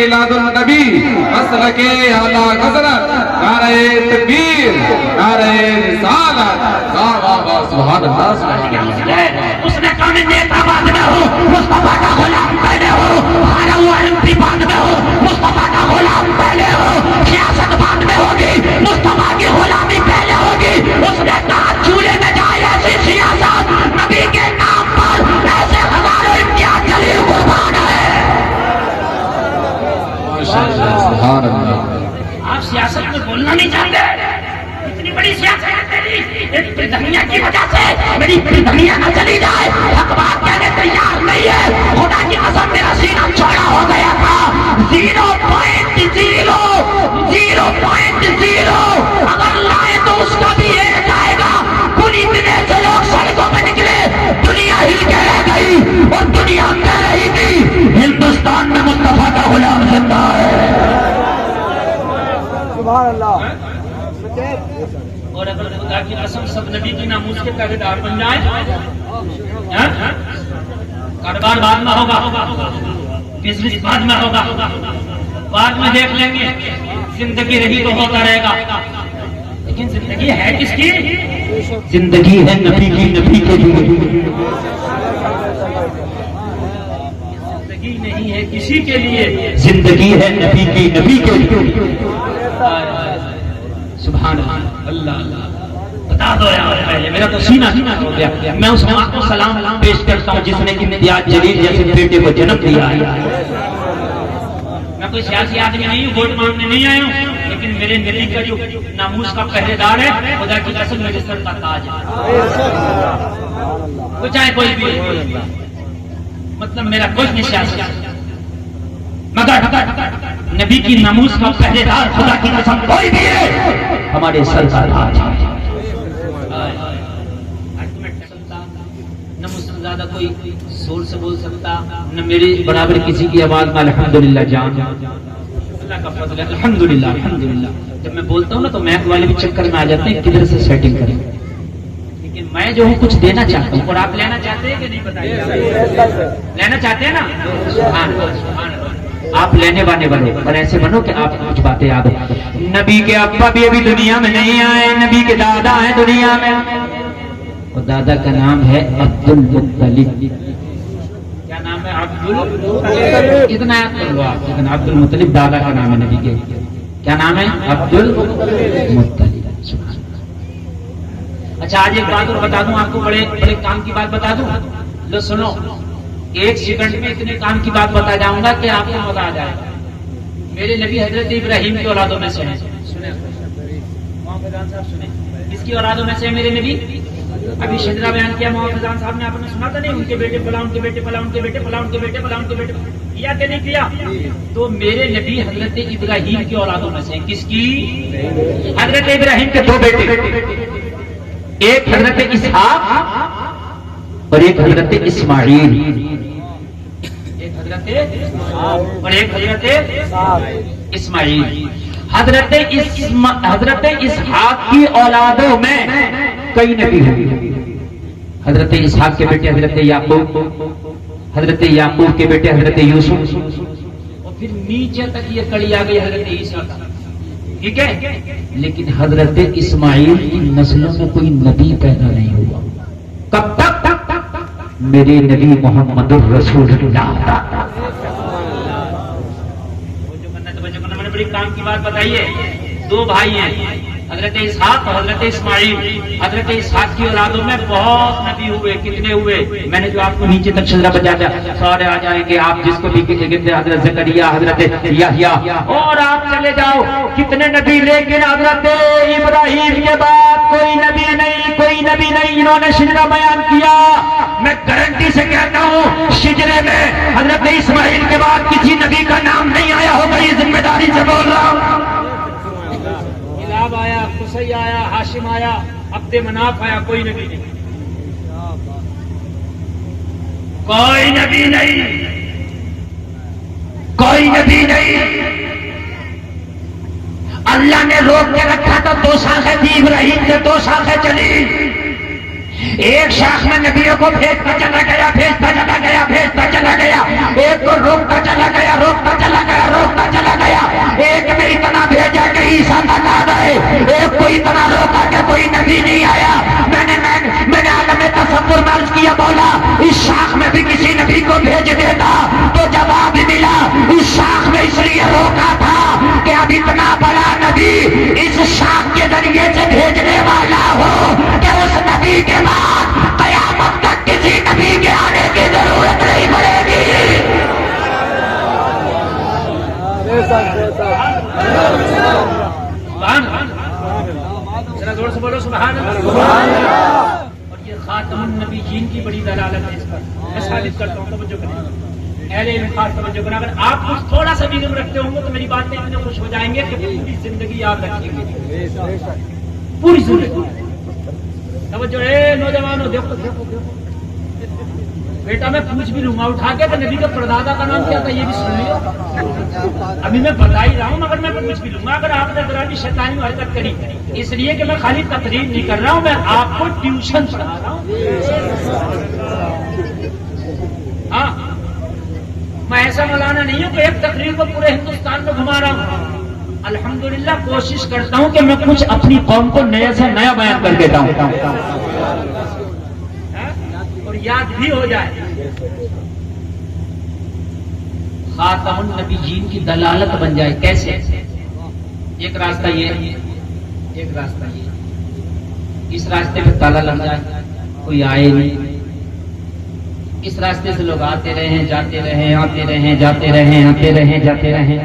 میلاد النبی مسلک اعلی حضرت نعرہ تکبیر نعرہ رسالت سبحان اللہ سبحان اللہ اس نے کہا میں نیتا بات میں ہوں مصطفیٰ کا غلام پہلے ہو ہارا ہوا امپی بات میں ہو مصطفیٰ کا غلام پہلے ہو سیاست بات میں ہوگی مصطفیٰ کی غلامی پہلے ہوگی اس نے کہا چولہے میں جائے ایسی سیاست نبی کے نام پر ایسے ہزاروں امتیاز جلیل قربان ہے سبحان اللہ آپ سیاست میں بولنا نہیں چاہتے اتنی بڑی سیاست ہے تیری ایک پردھنیا کی وجہ سے میری پردھنیا نہ چلی جائے حق بات کہنے تیار نہیں ہے خدا کی قسم میرا سینہ چوڑا ہو گیا تھا 0.0 اگر لائے تو اس کا بھی ایک آئے گا پوری دنیا سے لوگ سڑکوں میں نکلے دنیا ہل کے رہ گئی اور دنیا کہہ رہی تھی ہندوستان میں مصطفیٰ کا غلام زندہ ہے سبحان اللہ اور اگر خدا کی قسم سب نبی کی ناموس کے پہرے دار بن جائیں کاروبار بعد میں ہوگا بزنس بعد میں ہوگا بعد میں دیکھ لیں گے زندگی رہی تو ہوتا رہے گا لیکن زندگی ہے کس کی زندگی ہے نبی کی نبی کے لیے زندگی نہیں ہے کسی کے لیے زندگی ہے نبی کی نبی کے لیے سبحان اللہ بتا دو یار پہلے میرا تو سینہ ہو گیا میں اس ماں کو سلام پیش کرتا ہوں جس نے امتیاز جلیل جیسے بیٹے کو جنم دیا ہے میں کوئی سیاسی آدمی نہیں ہوں ووٹ مانگنے نہیں آیا ہوں لیکن میرے نبی کا جو ناموس کا پہرے دار ہے خدا کی قسم میرے سر کا تاج ہے وہ چاہے کوئی بھی مطلب میرا کوئی نہیں سیاسی مگر نبی کی ناموس کا پہرے دار خدا کی قسم کوئی بھی ہے ہمارے سر کا تاج ہے نہ مجھ سے زیادہ کوئی زور سے بول سکتا نہ میری برابر کسی کی آواز میں الحمدللہ جان اللہ کا فضل ہے الحمدللہ الحمدللہ جب میں بولتا ہوں نا تو میک والے بھی چکر میں آ جاتے ہیں کدھر سے سیٹنگ کریں لیکن میں جو ہوں کچھ دینا چاہتا ہوں اور آپ لینا چاہتے ہیں کہ نہیں بتائیے لینا چاہتے ہیں نا سبحان اللہ آپ لینے والے بنو اور ایسے بنو کہ آپ کچھ باتیں یاد ہو نبی کے ابا بھی ابھی دنیا میں نہیں آئے نبی کے دادا ہیں دنیا میں اور دادا کا نام ہے عبد المطلب کیا نام ہے اتنا یاد کر لو آپ عبد المطلب دادا کا نام ہے نبی کے کیا نام ہے عبد المطلب اچھا آج ایک بات اور بتا دوں آپ کو بڑے بڑے کام کی بات بتا دوں لو سنو ایک سیکنڈ میں اتنے کام کی بات بتا جاؤں گا کہ آپ کو مزہ آ جائے میرے نبی حضرت ابراہیم کی اولادوں میں سے ہیں سنیں اس کی اولادوں میں سے میرے نبی ابھی شجرہ بیان کیا محمد فیضان صاحب نے آپ نے سنا تھا نہیں ان کے بیٹے فلاں ان کے بیٹے فلاں ان کے بیٹے فلاں ان کے بیٹے فلاں ان کے بیٹے کیا کہ نہیں کیا تو میرے نبی حضرت ابراہیم کی اولادوں میں سے ہیں کس کی حضرت ابراہیم کے دو بیٹے ایک حضرت اسحاق اور ایک حضرت اسماعیل ایک حضرت اور ایک حضرت اسماعیل حضرت اسحاق کی اولادوں میں کئی نبی ہیں حضرت اسحاق کے بیٹے حضرت یعقوب کے بیٹے حضرت یوسف اور پھر نیچے تک یہ کڑی آ گئی حضرت عیسیٰ ٹھیک ہے لیکن حضرت اسماعیل کی نسلوں میں کوئی نبی پیدا نہیں ہوا کب تک میرے نبی محمد الرسول اللہ بڑی کام کی بات بتائیے دو بھائی ہیں حضرت اسحاق اور حضرت اسماعیل حضرت اسحاق کی اولادوں میں بہت نبی ہوئے کتنے ہوئے میں نے جو آپ کو نیچے تک شجرہ بتایا سارے آ جائیں گے آپ جس کو بھی کہیں گے حضرت زکریا حضرت یحییٰ اور آپ چلے جاؤ کتنے نبی لیکن حضرت ابراہیم کے بعد کوئی نبی نہیں انہوں نے شجرہ بیان کیا میں گارنٹی سے کہتا ہوں شجرے میں حضرت اسماعیل کے بعد کسی نبی کا نام نہیں آیا ہوگا یہ ذمہ داری سے بول رہا ہوں آیا قصی آیا ہاشم آیا عبد مناف آیا کوئی نبی نہیں کوئی نبی نہیں اللہ نے روک کے رکھا تو دو شاخیں تھی ابراہیم سے دو شاخیں چلی ایک شاخ میں نبیوں کو بھیجتا چلا گیا ایک کو روکتا چلا گیا روکا تھا کہ اب اتنا بڑا نبی اس شاخ کے ذریعے سے بھیجنے والا ہو کہ اس نبی کے بعد قیامت تک کسی نبی کے آنے کی ضرورت نہیں پڑے گی. ذرا زور سے بولو سبحان اللہ. اور یہ خاتم النبیین کی بڑی دلالت ہے اس پر. میں ثابت کرتا ہوں, توجہ کریں اہل علم خاص توجہ کریں. اگر آپ کچھ تھوڑا سا بھی علم رکھتے ہوں گے تو میری بات میں اتنے خوش ہو جائیں گے کہ پوری زندگی یاد رکھیں گے, پوری زندگی. توجہ اے نوجوانوں, دیکھو دیکھو دیکھو بیٹا, میں پوچھ بھی لوں گا اٹھا کے کہ نبی کا پردادا کا نام کیا تھا, یہ بھی سن لیا. ابھی میں بتا ہی رہا ہوں مگر میں پوچھ بھی لوں گا. اگر آپ نے ذرا بھی شیطانی حرکت کری, اس لیے کہ میں خالی تقریر نہیں کر رہا ہوں, میں آپ کو ٹیوشن پڑھا رہا ہوں. ہاں, میں ایسا مولانا نہیں ہوں کہ ایک تقریر کو پورے ہندوستان میں گھما رہا ہوں. الحمدللہ کوشش کرتا ہوں کہ میں کچھ اپنی قوم کو نیا سے نیا بیان کر دیتا ہوں اور یاد بھی ہو جائے. خاتم النبیین کی دلالت بن جائے. کیسے؟ ایک راستہ یہ, ایک راستہ یہ, اس راستے پہ تالا لگ جائے, کوئی آئے نہیں. اس راستے سے لوگ آتے رہیں, جاتے رہیں, آتے رہیں, جاتے رہیں, آتے رہیں, جاتے رہیں.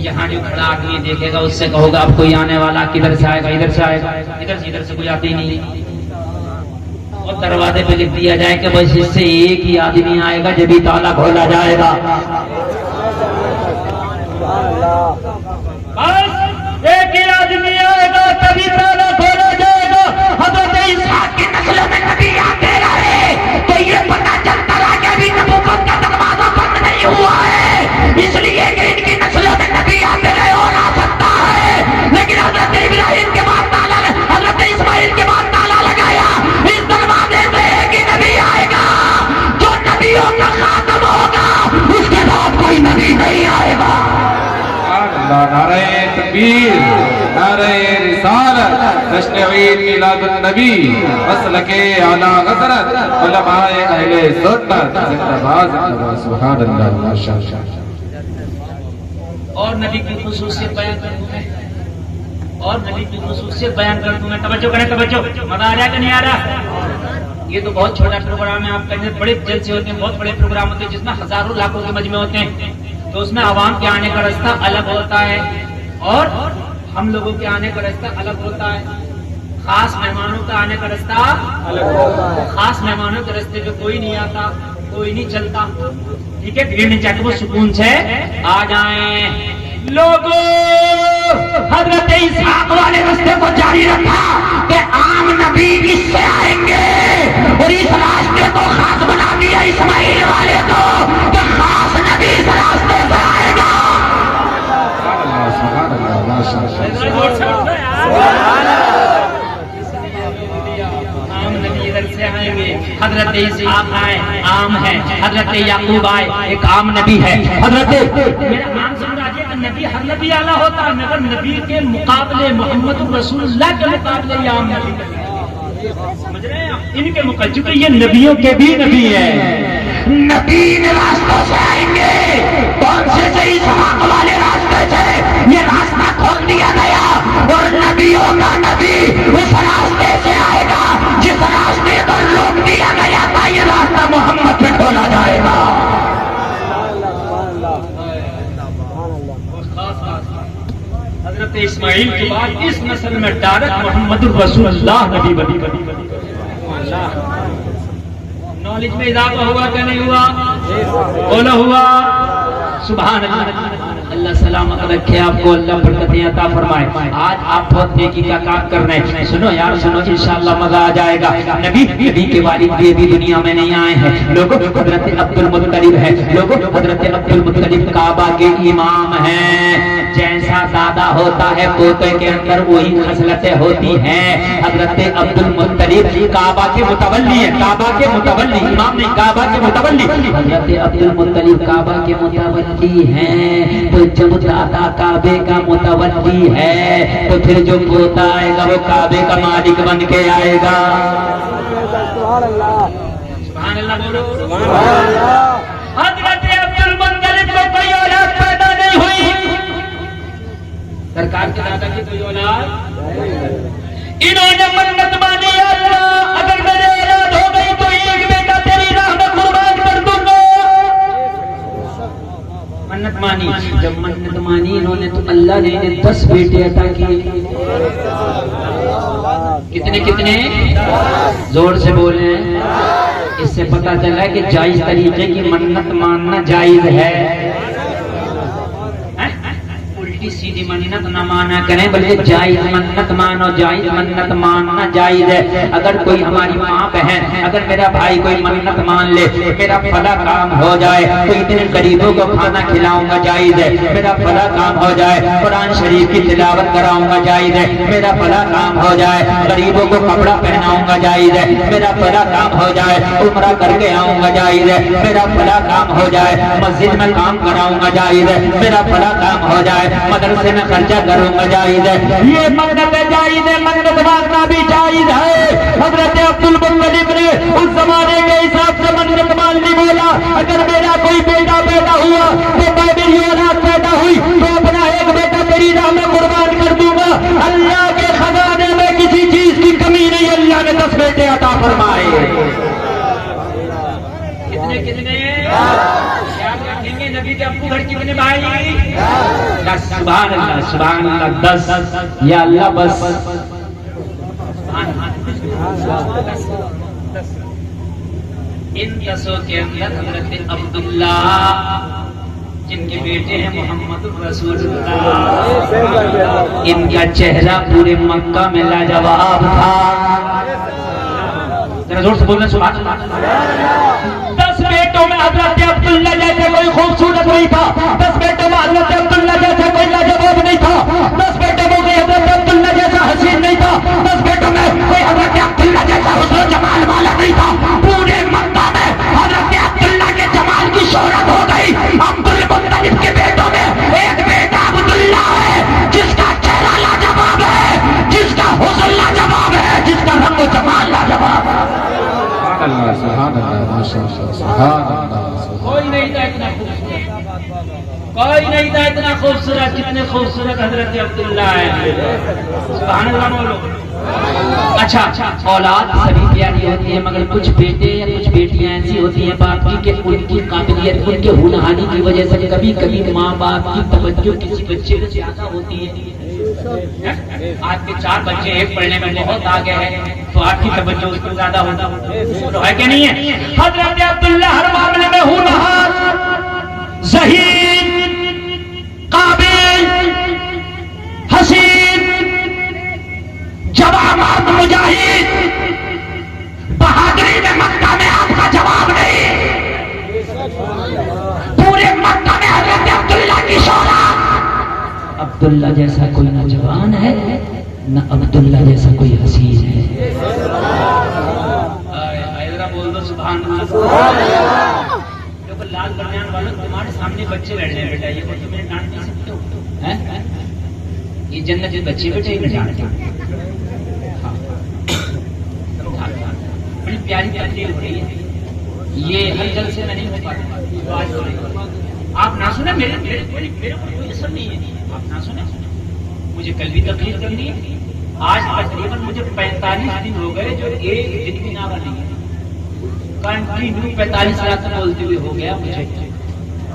یہاں جو کھڑا آدمی دیکھے گا اس سے کہو گا اب کوئی آنے والا, کدھر سے آئے گا, ادھر سے آئے گا, ادھر سے کوئی آتے ہی نہیں. اور دروازے پہ لکھ دیا جائے کہ بس اس سے ایک ہی آدمی آئے گا جبھی تالا کھولا جائے گا. بس ایک ہی آدمی آئے گا تبھی تالا کھولا جائے گا. حضرت اسحاق کی نسلوں میں نبی آتے رہے تو یہ پتہ چلتا رہا کہ ابھی نبوت کا دروازہ بند نہیں ہوا ہے, اس لیے کہ ان کی نسلوں میں نبی آتے رہے اور آ سکتا ہے. لیکن حضرت ابراہیم کے بعد تالا, حضرت اسماعیل کے بعد تالا لگایا. اس دروازے سے ایک ہی نبی آئے گا جو نبیوں کا خاتم ہوگا, اس کے بعد کوئی نبی نہیں آئے گا. نعرہ تکبیر, نعرہ رسالت, جشن عید میلاد النبی, مسلک اعلی حضرت, علماء اہل سنت زندہ باد, سبحان اللہ, ماشاءاللہ. اور نبی کی خصوصیت بیان کر دوں میں, اور نبی کی خصوصیت بیان کر دوں میں. توجہ کریں, توجہ. مزہ آ رہا کہ نہیں آ رہا؟ یہ تو بہت چھوٹا پروگرام ہے. آپ کہیں بڑے جلسے ہوتے ہیں, بہت بڑے پروگرام ہوتے ہیں جس میں ہزاروں لاکھوں کے مجمع ہوتے ہیں, تو اس میں عوام کے آنے کا راستہ الگ ہوتا ہے اور ہم لوگوں کے آنے کا راستہ الگ ہوتا ہے. خاص مہمانوں کا آنے کا راستہ الگ ہوتا ہے. خاص مہمانوں کے راستے پہ کوئی نہیں آتا, کوئی نہیں چلتا. ٹھیک ہے, بھیڑ نہیں چاہتے, وہ سکون سے آ جائیں. لوگوں, حضرت اسحاق والے راستے کو جاری رکھا کہ عام نبی اس سے آئیں گے, اور اس راستے کو خاص بنا دیا اسماعیل والے کو کہ خاص نبی اس راستے سے آئے گا. سبحان اللہ, ماشاءاللہ. سے آئیں گے. حضرت اسحاق آئے, عام ہے. حضرت یعقوب آئے, ایک عام نبی ہے. حضرت میرا عام سمجھا کہ نبی ہر نبی اعلیٰ ہوتا ہے, مگر نبی کے مقابلے محمد رسول اللہ کے مقابلے یہ عام نبی. سمجھ رہے ہیں آپ, ان کے مقابلے, چونکہ یہ نبیوں کے بھی نبی ہے. نبی ان راستوں سے آئیں گے. کون سے اسحاق والے راستے سے یہ راستہ کھول دیا گیا, اور نبیوں کا نبی اس راستے سے آئے گا جس راستے پر روک دیا گیا تھا. یہ راستہ محمد پہ کھولا جائے گا. حضرت اسماعیل کے بعد اس نسل میں ڈائریکٹ محمد الرسول اللہ نبی بنی. نالج میں اضافہ ہوا کہ نہیں ہوا؟ بولا ہوا. سبحان اللہ. اللہ سلامت رکھے آپ کو, اللہ برکتیں عطا فرمائے. آج آپ بہت نیکی کا کام کر رہے ہیں. سنو یار, سنو, انشاءاللہ مزہ آ جائے گا. نبی کے والد بھی ابھی دنیا میں نہیں آئے ہیں. لوگوں, حضرت عبد المطلب ہے. لوگوں, حضرت عبد المطلب کعبہ کے امام ہیں. جیسا دادا ہوتا ہے پوتے کے اندر وہی خصلتیں ہوتی ہیں. حضرت عبد المطلب کعبہ کے متولی ہے. کعبہ کے متولی, امام نہیں, کعبہ کے متولی. حضرت عبد المطلب کعبہ کے متولی ہیں. تو جب دادا کعبے کا متولی ہے تو پھر جو پوتا آئے گا وہ کعبے کا مالک بن کے آئے گا. سبحان اللہ بولو. حضرت عبد المطلب کو کوئی منت مانی. جب منت مانی انہوں نے تو اللہ نے انہیں 10 بیٹے عطا کیے. کتنے کتنے؟ زور سے بولیں. اس سے پتہ چلا کہ جائز طریقے کی منت ماننا جائز ہے. الٹی سیدھی منت نہ مانا کریں بلکہ جائز منت مانو. جائز منت ماننا جائز ہے. اگر کوئی ہماری ماں بہن اگر میرا بھائی کوئی منت مان لے میرا فلاں کام ہو جائے تو اتنے غریبوں کو کھانا کھلاؤں گا جائز ہے. میرا فلاں کام ہو جائے قرآن شریف کی تلاوت کراؤں گا جائز ہے. میرا فلاں کام ہو جائے غریبوں کو کپڑا پہناؤں گا جائز ہے. میرا فلاں کام ہو جائے عمرہ کر کے آؤں گا جائز ہے. میرا فلاں کام ہو جائے مسجد میں کام کراؤں گا جائز ہے. میرا فلاں کام ہو جائے مدرسے میں خرچہ کروں گا جائز ہے. یہ منت جائز ہے. منت ماننا بھی جائز ہے. حضرت عبد المطلب نے اس زمانے کے حساب سے منت مان لی. بولا اگر میرا کوئی بیٹا پیدا ہوا تو میری اولاد پیدا ہوئی تو اپنا ایک بیٹا تیری راہ میں قربان کر دوں گا. اللہ کے خزانے میں کسی چیز کی کمی نہیں. اللہ نے 10 بیٹے عطا فرمائے. کتنے کتنے رکھیں گے نبی کے ابو گھر کتنے بھائی؟ 10. سبحان اللہ سبحان اللہ. 10 یا اللہ بس. ان 10 کے اندر حضرت عبداللہ جن کے بیٹے ہیں محمد رسول اللہ ان کا چہرہ پورے مکہ میں لاجواب تھا. ذرا زور سے بولنا سبحان اللہ. 10 بیٹوں میں حضرت عبداللہ جیسے کوئی خوبصورت نہیں تھا. 10 بیٹوں میں حضرت عبداللہ جیسا کوئی لاجواب نہیں تھا. 10 بیٹوں میں کوئی حضرت عبداللہ جیسا حسین نہیں تھا. 10 بیٹوں میں کوئی حضرت عبداللہ جیسا حسن و جمال والا نہیں تھا. پورے مکہ میں حضرت عبداللہ کے جمال کی شہرت ہو گئی. عبد المطلب کے بیٹوں میں ایک بیٹا عبداللہ ہے جس کا چہرہ لاجواب ہے, جس کا حسن لاجواب ہے, جس کا رنگ و جمال لاجواب ہے. سبحان اللہ ماشاء اللہ سبحان اللہ. کوئی نہیں تھا اتنا خوبصورت. کوئی نہیں تھا اتنا خوبصورت. کتنے خوبصورت حضرت عبداللہ ہے. سبحان اللہ بولو. اچھا اولاد سبھی پیاری ہوتی ہے مگر کچھ بیٹے یا کچھ بیٹیاں ایسی ہوتی ہیں باپ کی کہ ان کی قابلیت ان کے ہونہاری کی وجہ سے کبھی کبھی ماں باپ کی توجہ کسی بچے کو زیادہ ہوتی ہے. آپ کے 4 بچے ایک پڑھنے میں بہت آگے ہیں تو آپ کی توجہ اس پر زیادہ ہوتا ہے کہ نہیں ہے؟ حضرت عبداللہ ہر معاملے میں ہونہار, ذہین, قابل, حسین, جواب مجاہد. بہادری میں مکہ میں آپ کا جواب نہیں. پورے مکہ میں حضرت عبداللہ کی شہرت. عبداللہ جیسا کوئی نہ جوان ہے نہ عبداللہ جیسا کوئی حسین ہے. بول دو سبحان اللہ. لال بنیان والوں تمہارے سامنے بچے بیٹھے ہیں بیٹا, یہ بچے میرے ڈانٹ نہیں سکتے ہو. یہ جنت کے بچے بیٹھے ہیں ڈانٹ بڑی پیاری تقریر ہو رہی ہے. یہ ہر جلسے میں نہیں ہو پاتا. آپ نہ سنیں میرے کو کوئی اثر نہیں ہے. آپ نہ سنیں. مجھے کل بھی تقریر کرنی ہے. آج تقریباً مجھے 45 دن ہو گئے جو ایک دن بھی نہ بنی ہے. کنٹینیو 45 رات بولتے ہوئے ہو گیا مجھے.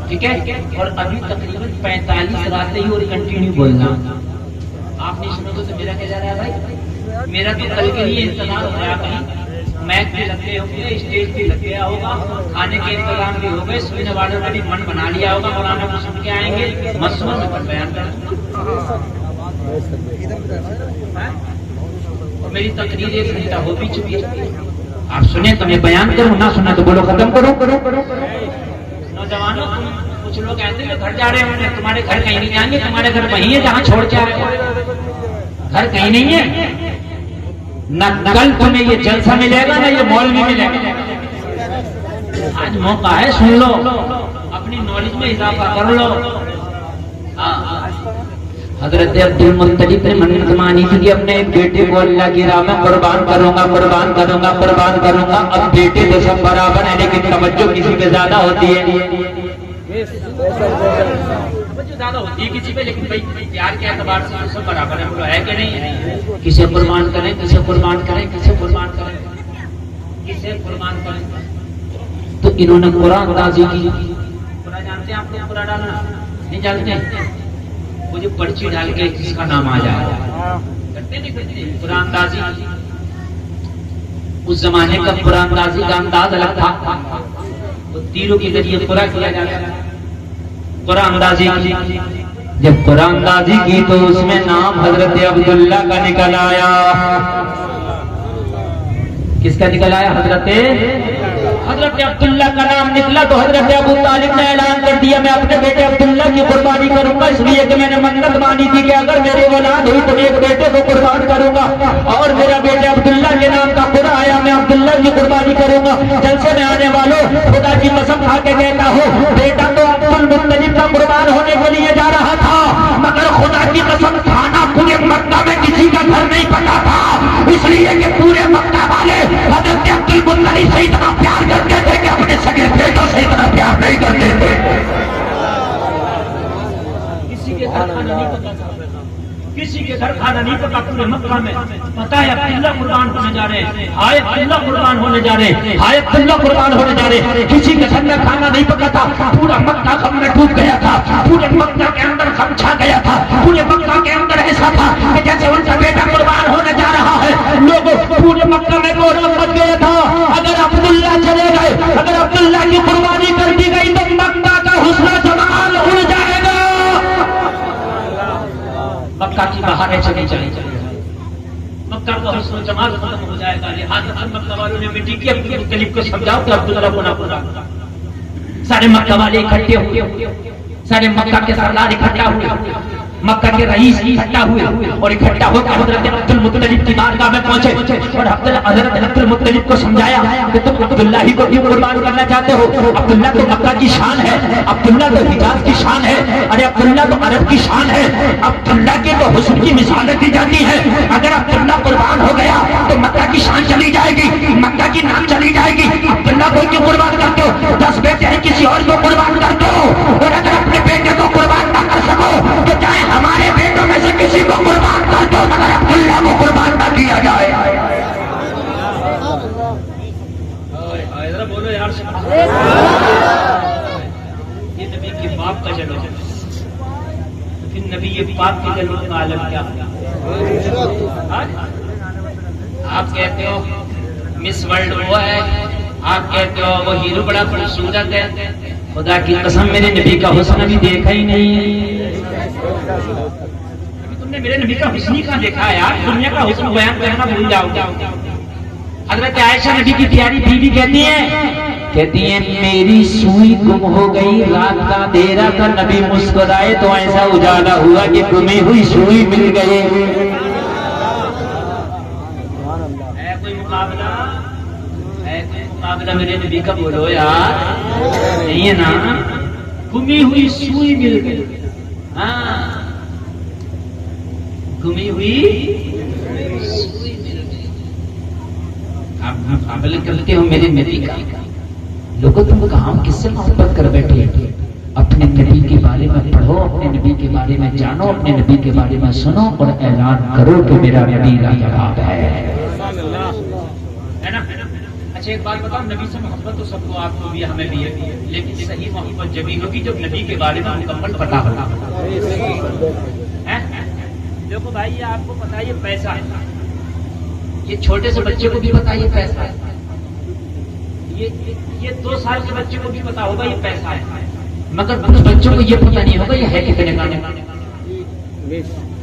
ٹھیک ہے, اور ابھی تقریباً 45 راتیں ہی اور کنٹینیو بولنا. آپ نہیں سنو تو میرا کیا جا رہا ہے بھائی؟ میرا تو کل کے لیے انتظار ہو رہا. کہیں میچ بھی لگ گئے ہوں گے, اسٹیج بھی لگ گیا ہوگا, کھانے کے انتظام بھی ہو گئے, سننے والوں نے بھی من بنا لیا ہوگا. مولانا کو سن کے آئیں گے مسئلہ میں پر بیان کریں. اور میری تقریر 1 گھنٹہ ہو بھی چکی ہے. آپ سنیں تو میں بیان کروں, نہ سنا تو بولو ختم کرو. نوجوانوں کچھ لوگ ایسے جو گھر جا رہے ہوں گے, تمہارے گھر کہیں نہیں جائیں گے, تمہارے گھر وہیں ہے جہاں چھوڑ کے آ رہے ہیں. گھر کہیں نہیں ہے. نہ کل تمہیں یہ جلسہ ملے گا نہ یہ مال میں ملے گا. آج موقع ہے, سن لو, اپنی نالج میں اضافہ کر لو. حضرت عبد المطلب نے منت مانی تھی کہ اپنے ایک بیٹے کو اللہ کی راہ میں قربان کروں گا. اب بیٹے تو سب برابر ہیں لیکن توجہ کسی پہ زیادہ ہوتی ہے. زیادہ ہوتی ہے کسی پہ, لیکن بھائی پیار کے اعتبار سے سب برابر ہے کہ نہیں؟ کسے قربان کریں, کسے قربان کریں, کسے قربان کریں, کسے قربان کریں. تو انہوں نے قرآن تازی کی. قرآن جانتے جانتے ہیں آپ لوگ پورا ڈالنا نہیں جانتے ہیں؟ وہ جو پرچی ڈال کے جس کا نام آ جائے کرتے نہیں کرتے قرآن اندازی. اس زمانے کا قرآن اندازی کا انداز الگ تھا. وہ تیروں کے ذریعے پورا کیا جاتا ہے قرآن اندازی کی. جب قرآن اندازی کی تو اس میں نام حضرت عبداللہ کا نکل آیا. کس کا نکل آیا؟ حضرت عبداللہ کا نام نکلا تو حضرت ابو طالب نے اعلان کر دیا میں اپنے بیٹے عبداللہ کی قربانی کروں گا، اس لیے کہ میں نے منت مانی تھی کہ اگر میری اولاد ہوئی تو ایک بیٹے کو قربان کروں گا، اور میرا بیٹے عبداللہ کے نام کا قرآن آیا، میں عبداللہ کی قربانی کروں گا. جلسے میں آنے والوں خدا کی قسم کھا کے کہتا ہوں بیٹا تو عبد المطلب کا قربان ہونے کے لیے جا رہا تھا، مگر خدا کی قسم کھانا پورے مکہ میں کسی کا گھر نہیں پتا تھا، اس لیے کہ پورے مکہ والے حضرت عبد المطلب سے اتنا پیار کرتے تھے کہ اپنے سگے بیٹوں سے اتنا پیار نہیں کرتے تھے. کسی کے گھر کھانا نہیں پتا تھا، کسی کے گھر کھانا نہیں پتا پورے مکہ میں. پتا ہے عبداللہ قربان ہونے جا رہے ہیں، ہائے عبداللہ قربان ہونے جا رہے ہیں، ہائے عبداللہ قربان ہونے جا رہے ہیں. کسی کے گھر میں کھانا نہیں پتا تھا. پورا مکہ غم میں ڈوب گیا تھا، پورے مکہ کے اندر غم چھا گیا تھا، پورے مکہ کے اندر ایسا تھا کہ جیسے ان کا بیٹا قربان ہونے جا رہا ہے. لوگوں پورے مکہ میں کوہرام مچ گیا تھا. اگر عبداللہ چلے گئے، اگر عبداللہ کی قربانی کر دی گئی تو مکہ کا حسن جمال اڑ جائے گا. مکہ کی بہاریں چلی جائیں گی، مکہ کا حسن و جمال ختم ہو جائے گا. لہٰذا مکہ والوں نے مٹی کی عبد المطلب کو سمجھاؤ کہ عبداللہ کو نہ قربان. سارے مکہ والے اکٹھے ہوئے، سارے مکہ کے سردار اکٹھا ہوئے، مکہ کے رئیس اکٹھا ہوئے اور اکٹھا ہو کر حضرت عبد المطلب کی بارگاہ میں پہنچے اور حضرت عبد المطلب کو سمجھایا کہ تم عبداللہ ہی کو کیوں قربان کرنا چاہتے ہو؟ عبداللہ تو مکہ کی شان ہے، عبداللہ تو حجاز کی شان ہے، ارے عبداللہ تو عرب کی شان ہے، عبداللہ کے تو حسن کی مثالیں دی جاتی ہے. اگر عبداللہ قربان ہو گیا تو مکہ کی شان چلی جائے گی، مکہ کی نام چلی جائے گی. عبداللہ کو کیوں قربان کرتے ہو؟ 10 بیٹے ہیں، کسی اور کو قربان کر دو. اور اگر اپنے بیٹے کو قربان نہ کر سکو تو چاہے ہمارے بیٹوں میں سے کسی کو قربان کر دو، مگر عبداللہ کو قربان نہ کیا جائے. بولو یار، یہ نبی کے باپ کا جنم ہے، پھر نبی پاک کے جنم کا عالم کیا ہے؟ آپ کہتے ہو مس ورلڈ وہ ہے، آپ کہتے ہو وہ ہیرو بڑا خوبصورت ہے. خدا کی قسم میرے نبی کا حسن ابھی دیکھا ہی نہیں. تم نے میرے نبی کا حسن ہی کہاں دیکھا ہے یار؟ دنیا کا حسن بیان کرنا بھول جاؤ. حضرت عائشہ نبی کی پیاری بیوی کہتی ہیں میری سوئی گم ہو گئی، رات کا اندھیرا تھا، نبی مسکرائے تو ایسا اجالا ہوا کہ گمی ہوئی سوئی مل گئی. ہے کوئی مقابلہ؟ ہے کوئی مقابلہ میرے نبی کا؟ بولو یار، نہیں ہے نا؟ گمی ہوئی سوئی مل گئی. ہاں گمی ہوئی سوئی مل گئی. آپ مقابلہ کرتے ہو میرے نبی کا. لوگوں تم کہاں کس سے محبت کر بیٹھے؟ اپنے نبی کے بارے میں پڑھو، اپنے نبی کے بارے میں جانو، اپنے نبی کے بارے میں سنو اور اعلان کرو کہ میرا نبی لاجواب ہے. اچھا ایک بات بتاؤ، نبی سے محبت تو سب کو، آپ کو بھی ہمیں بھی ہے، لیکن صحیح محبت جبھی ہوگی جب نبی کے بارے میں مکمل پتہ ہوگا. دیکھو بھائی یہ آپ کو پتا ہے یہ پیسہ ہے، یہ چھوٹے سے بچے کو بھی پتا یہ پیسہ ہے، یہ 2 سال کے بچے کو بھی پتا ہوگا یہ پیسہ ہے، مگر کچھ بچوں کو یہ پتا نہیں ہوگا یہ ہے کتنے کا.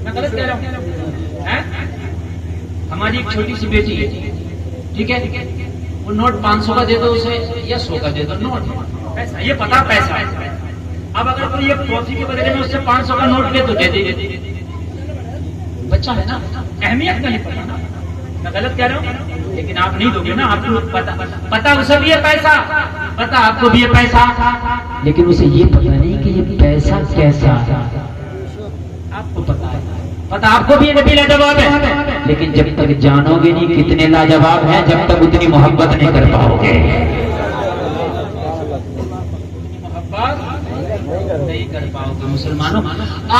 میں غلط کہہ رہا ہوں؟ ہماری ایک چھوٹی سی بیٹی ہے، ٹھیک ہے، وہ نوٹ 500 کا دے دو اسے یا 100 کا دے دو، نوٹ پیسہ، یہ پتا پیسہ ہے. اب اگر کوئی یہ ٹرافی کے بدلے میں اس سے 500 کا نوٹ لے تو دے دے. بچہ ہے نا، اہمیت کا نہیں پتا نا. میں غلط کہہ رہا ہوں؟ لیکن آپ نہیں دو گے نا، آپ کو پتا اسے بھی یہ پیسہ، پتا آپ کو بھی یہ پیسہ، لیکن اسے یہ پتا نہیں کہ یہ پیسہ کیسا ہے. آپ کو پتا ہے، پتا آپ کو بھی یہ نبی لاجواب ہے، لیکن جب تک جانو گے نہیں کتنے لاجواب ہیں جب تک اتنی محبت نہیں کر پاؤ گے. محبت نہیں کر پاؤ گے. مسلمانوں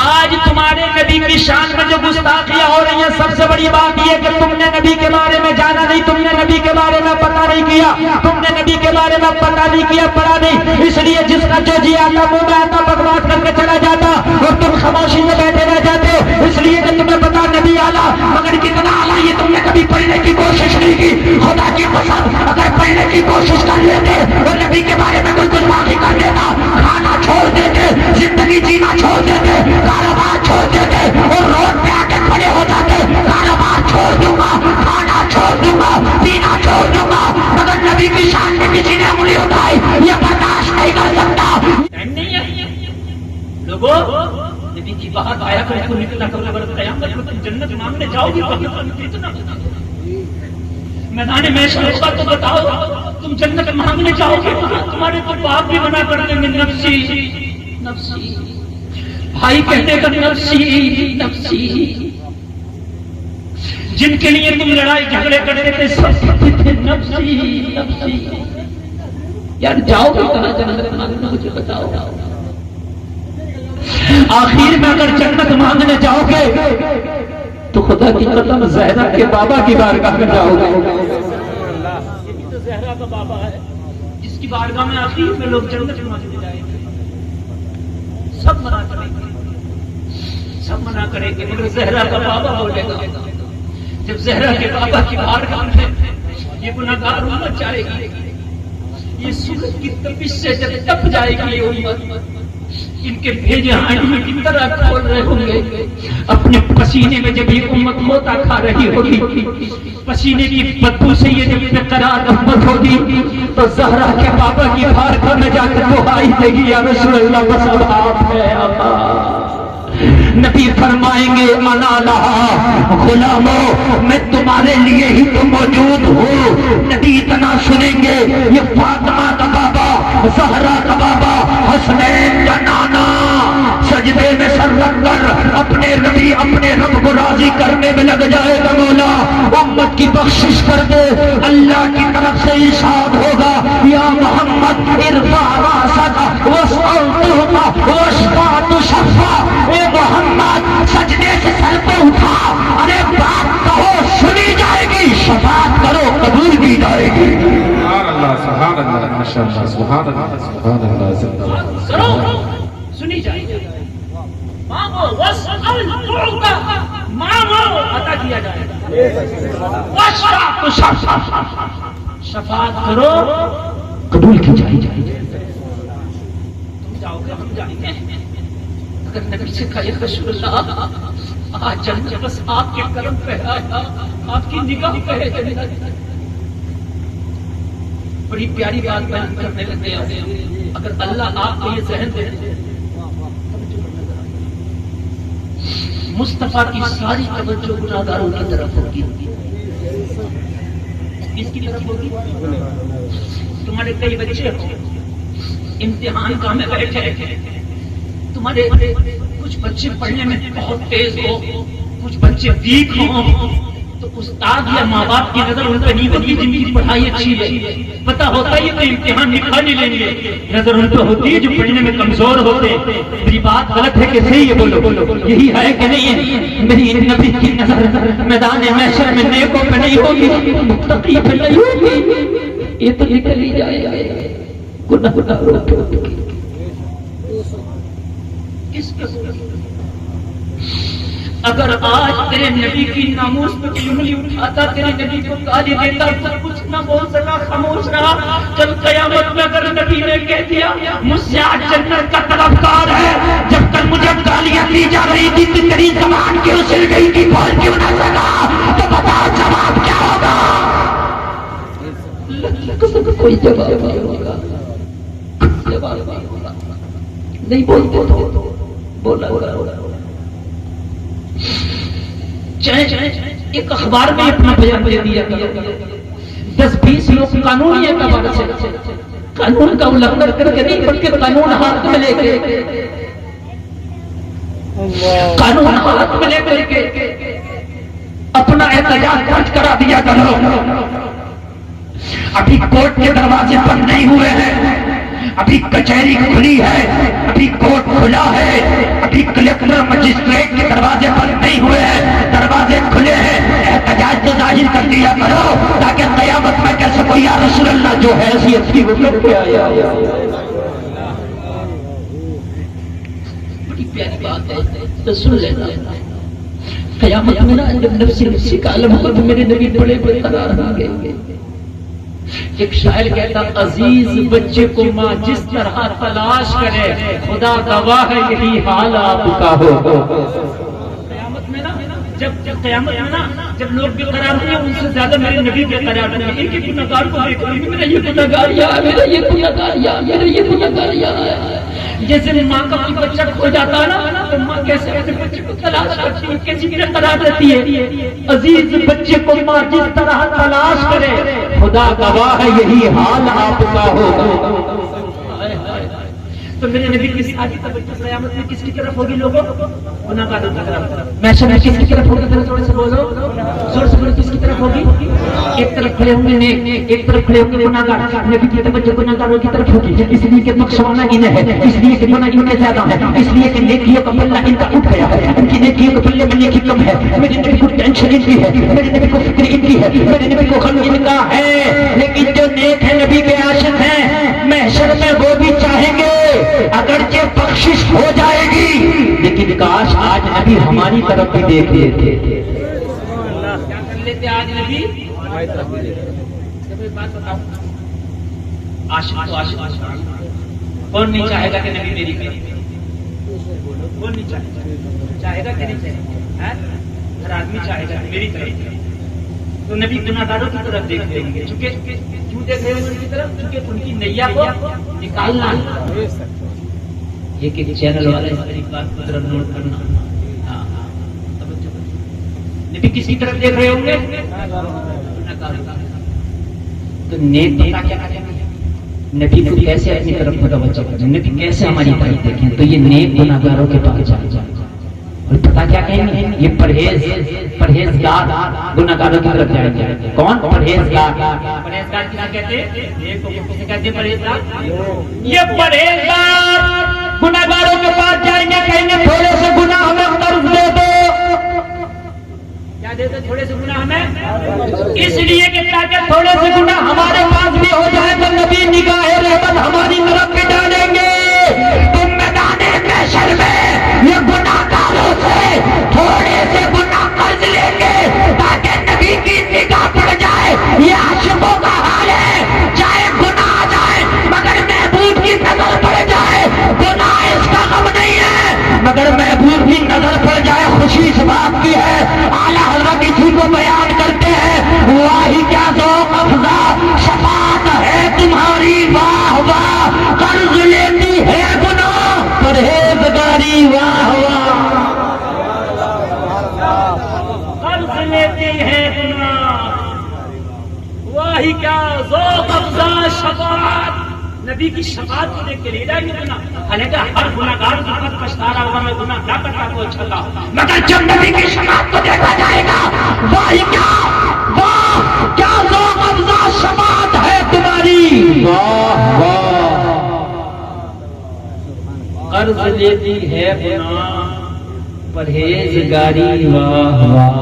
آج تمہارے نبی کی شان میں جو گستاخیاں ہو رہی ہیں سب سے بڑی بات یہ کہ تم نے نبی کے بارے میں جانا نہیں, تم نے نبی کے بارے میں پتہ نہیں کیا, تم نے نبی کے بارے میں پتہ نہیں کیا, پڑھا نہیں. اس لیے جس کا جو جی آتا منہ میں آتا بکواس کر کے چلا جاتا اور تم خاموشی میں بیٹھے رہ جاتے ہو, اس لیے کہ تمہیں پتا نبی آلہ مگر کتنا آلہ یہ تم نے کبھی پڑھنے کی کوشش نہیں کی. خدا کی قسم اگر پڑھنے کی کوشش کر لیتے اور نبی کے بارے میں کوئی گستاخی کر لیتا, کھانا چھوڑ دیتے, زندگی جینا چھوڑ دیتے, کاروبار چھوڑ دیتے اور روڈ پہ آ کے کھڑے ہو جاتے, کاروبار چھوڑ دوں گا, کھانا چھوڑ دوں گا, پینا چھوڑ دوں گا, مگر نبی کی شان میں کسی نے انگلی اٹھائی یہ برداشت نہیں کر سکتا. نہیں ہے لوگوں, نبی کی بات آیا کرے تو نکلا کرو قیامت میں تم جنت مانگنے جاؤ گی, میدان میں ہوگا تو بتاؤ تم جنت مانگنے جاؤ گے, تمہارے تو باپ بھی منع کر دیں گے نفسی نفسی, بھائی کہنے کا نفسی نفسی, جن کے لیے تم لڑائی جھگڑے کرتے تھے سب کہتے تھے نفسی نفسی. یار جاؤ گے کہاں جنت مانگنے, مجھے بتاؤ. آخر میں اگر جنت مانگنے جاؤ گے تو خدا کی قسم زہرا کے بابا کی بارگاہ میں جاؤ گے. یہ بھی تو زہرا کا بابا ہے جس کی بارگاہ میں آخر میں لوگ جنت مانگنے جائیں گے. سب منع کریں گے, سب منع کریں گے مگر زہرا کا بابا بولے گا. جب زہرا کے بابا کی بارگاہ میں یہ گناہگار امت جائے گی, یہ سورج کی تپش سے جب تپ جائے گی یہ امت, ان کے بھیجے ہانڈی کی طرح کھول رہے ہوں گے, اپنے پسینے میں جب یہ امت ہوتا کھا رہی ہوگی, پسینے کی بدبو سے یہ جب بے قرار امت ہوگی تو زہرا کے بابا کی بارگاہ میں جا کر دعائی دے گی, یا رسول اللہ بس اب آپ ہے آقا. نبی فرمائیں گے انا لہا غلامو, میں تمہارے لیے ہی تو موجود ہوں. نبی اتنا سنیں گے یہ فاطمہ کا بابا, زہرا کا بابا, حسنین کا نانا سجدے میں سر رکھ کر اپنے نبی اپنے رب کو راضی کرنے میں لگ جائے گا. مولا امت کی بخشش کر دے, اللہ کی طرف سے ارشاد ہوگا یا محمد ارفع راسک واسأل تہتا واشفع تشفع. اے محمد سجدے سے سر پہ اٹھا, ارے بات کہو سنی جائے گی, شفاعت کرو قبول کی جائے گی. سبحان اللہ ماشاءاللہ, سبحان اللہ سبحان اللہ, کرو سنی جائے گی. مانگو واسأل تہتا, مانگو عطا کیا جائے گا. واشفع تشفع, شفاعت کرو قبول کی جائے گی. تم جاؤ گے ہم جائیں گے. اگر نبی سے کہا یا رسول اللہ آج جنت بس آپ کے کرم پہ آیا, آپ کی نگاہ پہ ہے جنت. بڑی پیاری بات بیان کرنے لگے. اگر اللہ آپ کو یہ ذہن دے, مصطفیٰ کی ساری توجہ گناہگاروں کی طرف ہوگی. کس کی طرف ہوگی؟ تمہارے کئی بچے ہو امتحان کا میں بیٹھے, تمہارے کچھ بچے پڑھنے میں بہت تیز ہو, کچھ بچے ویک ہوں, تو استاد یا ماں باپ کی نظر ان پہ نہیں ہوتی جن کی پڑھائی اچھی ہے. پتہ ہوتا ہے کہ امتحان نکال نہیں لیں گے, نظر ان پہ ہوتی ہے جو پڑھنے میں کمزور ہوتے. میری بات غلط ہے کہ صحیح ہے؟ بولو یہی ہے کہ نہیں ہے؟ میری نبی کی نظر میدان محشر میں نیکوں پہ نہیں ہوگی, متقی پہ نہیں ہوگی. یہ تو نکل ہی جائے گا گناہگاروں پہ. کس پہ ہوگی؟ اگر آج تیرے نبی کی ناموس پہ کوئی انگلی اٹھاتا, تیرے نبی کو گالی دیتا, تو کچھ نہ بول سکا, خاموش رہا. کل قیامت میں اگر نبی نے کہہ دیا مجھ سے آج جنت کا طلبگار ہے, جب تک مجھے گالیاں دی جا رہی تھی تیری زبان کیوں سل گئی تھی, بول کیوں نہ سکا, تو بتا جواب کیا ہوگا؟ کوئی جواب نہیں ہوگا, جواب نہیں ہوگا. نہیں بولتے تو بولا ہوگا. ایک اخبار میں اپنا بیان دے دیا, 10-20 لوگ قانونی اعتبار سے قانون کا النگھن کر کے نہیں بلکہ قانون ہاتھ میں لے کے, قانون ہاتھ میں لے کر کے اپنا احتجاج درج کرا دیا کرو. ابھی کورٹ کے دروازے بند نہیں ہوئے ہیں, ابھی کچہری کھلی ہے, ابھی کورٹ کھلا ہے, ابھی کلکٹر مجسٹریٹ کے دروازے بند نہیں ہوئے ہیں, دروازے کھلے ہیں. احتجاج تو ظاہر کر دیا کرو تاکہ قیامت میں کہہ سکو یا رسول اللہ جو حیثیت تھی وہ کر کے آیا. بڑی پیاری بات ہے, تو سن لینا. قیامت میں نا جب نفسی کا عالم ہوگا تو میرے نبی بڑے بڑے قرار ہوں گے. ایک شاعر کہتا عزیز بچے کو ماں جس طرح تلاش کرے خدا گواہ ہے یہی حال آپ کا ہو. قیامت میں نا جب قیامت میں نا جب لوگ بے قرار ہوں گے ان سے زیادہ میرے نبی بے قرار ہوں گے. ایک ایک گنہگار کو دیکھ رہی ہوں, میرا یہ گنہگار یا میرا یہ گنہگار یا میرا یہ گنہگار یا. جیسے ماں کا کوئی بچہ کھو جاتا ہے نا تو ماں کیسے اپنے بچے کو تلاش کرتی ہے, کیسی بے قرار رہتی ہے. عزیز بچے کو ماں جس طرح تلاش کرے خدا گواہ ہے یہی حال آپ کا ہوگا. تو میرے نبی کی شادی توجہ قیامت میں کس کی طرف ہوگی لوگوں؟ گنہگاروں کی طرف. محشر میں کس کی طرف ہوگی؟ زور سے بولو, زور سے بولو. کس کی طرف ہوگی؟ ایک طرف کھڑے ہوں گے نیک, ایک طرف کھڑے ہوں گے گنہگار. نبی کی توجہ گنہگاروں کی طرف ہوگی, اس لیے کہ بخشوانا انہیں ہے, اس لیے کہ گناہ انہیں زیادہ ہے, اس لیے کہ نیکیوں کا پلہ ان کا اٹھ گیا ہے, ان کی نیکیوں کے پلے میں نیکی کم ہے. میرے نبی کو ٹینشن ان کی ہے, میرے نبی کو فکر ان کی ہے, میرے نبی کو غم ان کا ہے. لیکن جو نیک ہے نبی کے عاشق ہیں محشر میں وہ بھی چاہیں گے اگرچہ بخشش ہو جائے گی لیکن کاش آج نبی ہماری طرف بھی دیکھ لیتے. کیا کر لیتے آج نبی ہماری طرف بھی دیکھ لیتے. بات بتاؤں, عاشق تو عاشق کون نہیں چاہے گا کہ نبی میری کرے؟ کون نہیں چاہے گا کہ نہیں چاہے گا؟ ہر آدمی چاہے گا میری طرف. تو نبی گنہگاروں کی طرف دیکھ لیں گے. چونکہ کیوں دیکھ رہے ہیں ان کی طرف؟ کیونکہ ان کی نیا کو نکالنا ہے. ایک ایک چینل والے ایک بات کو طرف نوٹ کرنا. نبی کسی طرف دیکھ رہے ہوں گے؟ تو نیک پتا کیا کریں گے؟ نبی کو کیسے اپنی طرف متوجہ کریں, نبی کیسے ہماری طرف دیکھیں؟ تو یہ نیک گنہگاروں کے پاس جائیں گے اور پتا کیا کہیں گے؟ یہ پرہیزگار گنہگاروں کی طرف جائیں گے. کون پرہیزگار؟ پرہیزگار کیا کہتے ہیں؟ پرہیزگار یہ پرہیزگار گنہگاروں کے پاس جائیں گے, کہیں گے تھوڑے سے گناہ ہمیں قرض دے دو. کیا دے دو؟ تھوڑے سے گناہ ہمیں, اس لیے کہ تاکہ تھوڑے سے گناہ ہمارے پاس بھی ہو جائے تو نبی نگاہ رحمت ہماری طرف بھی ڈالیں گے. تم میدان محشر میں یہ گنہگاروں سے تھوڑے سے گناہ قرض لیں گے تاکہ نبی کی نگاہ پڑ جائے. یہ عاشقوں کا حال ہے, چاہے گناہ آ جائے مگر محبوب کی نظر پڑ جائے. گناہ اس کا غم نہیں ہے مگر محبوب کی نظر پڑ جائے خوشی اس بات کی ہے. اعلیٰ حضرت اسی کو بیان کرتے ہیں, واہی کیا ذوق افزا شفاعت ہے تمہاری, واہ واہ قرض لیتی ہے گناہ پرہیزگاری, واہ واہ قرض لیتی ہے گناہ, واہی کیا ذوق افزا شفاعت. نبی کی شفاعت کو دیکھ کے لیے گناہ, حالانکہ ہر گنہگار پچھتا رہا ہوگا, میں گناہ نہ کرتا تو اچھا تھا, مگر جب نبی کی شفاعت کو دیکھا جائے گا واہی کیا, واہ کیا ذوق افزا شفاعت ہے تمہاری, واہ واہ قرض لیتی ہے گناہ پرہیزگاری, واہ واہ.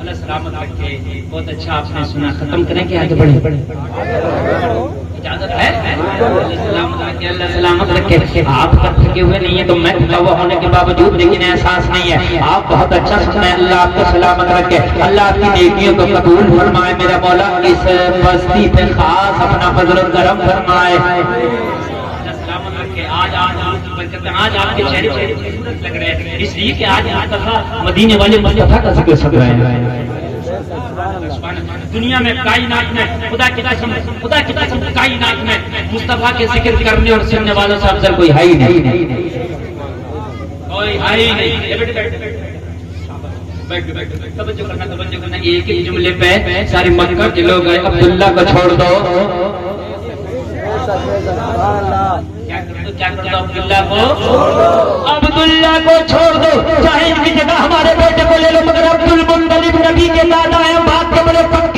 اللہ سلامت رکھے. بہت اچھا آپ نے سنا, ختم کریں کہ آگے بڑھیں؟ اجازت ہے؟ اللہ سلامت رکھے, اللہ سلامت رکھے. آپ کا تھکے ہوئے نہیں ہیں تو میں تھکا ہوا ہونے کے باوجود لیکن احساس نہیں ہے. آپ بہت اچھا سنیں. اللہ آپ کو سلامت رکھے, اللہ آپ کی نیکیوں کو قبول فرمائے. میرا مولا اس بستی پہ خاص اپنا فضل و کرم فرمائے. آج آپ کے چہرے خوبصورت لگ رہے ہیں اس لیے کہ آج مدینے والے مصطفیٰ کا ذکر سن رہے ہیں. دنیا میں کائنات میں خدا کی قسم کائنات میں مصطفیٰ کے ذکر کرنے اور سننے والوں سے افضل کوئی ہے ہی نہیں, کوئی ہے ہی نہیں. توجہ کرنا. ایک ایک جملے پہ سارے مکہ کے لوگ گئے, عبداللہ کو چھوڑ دو. کیا کر دو؟ عبداللہ کو چھوڑ دو. چاہے ان کی جگہ ہمارے بیٹے کو لے لو مگر عبد المطلب نبی کے دادا ہیں, بات کے بڑے پکے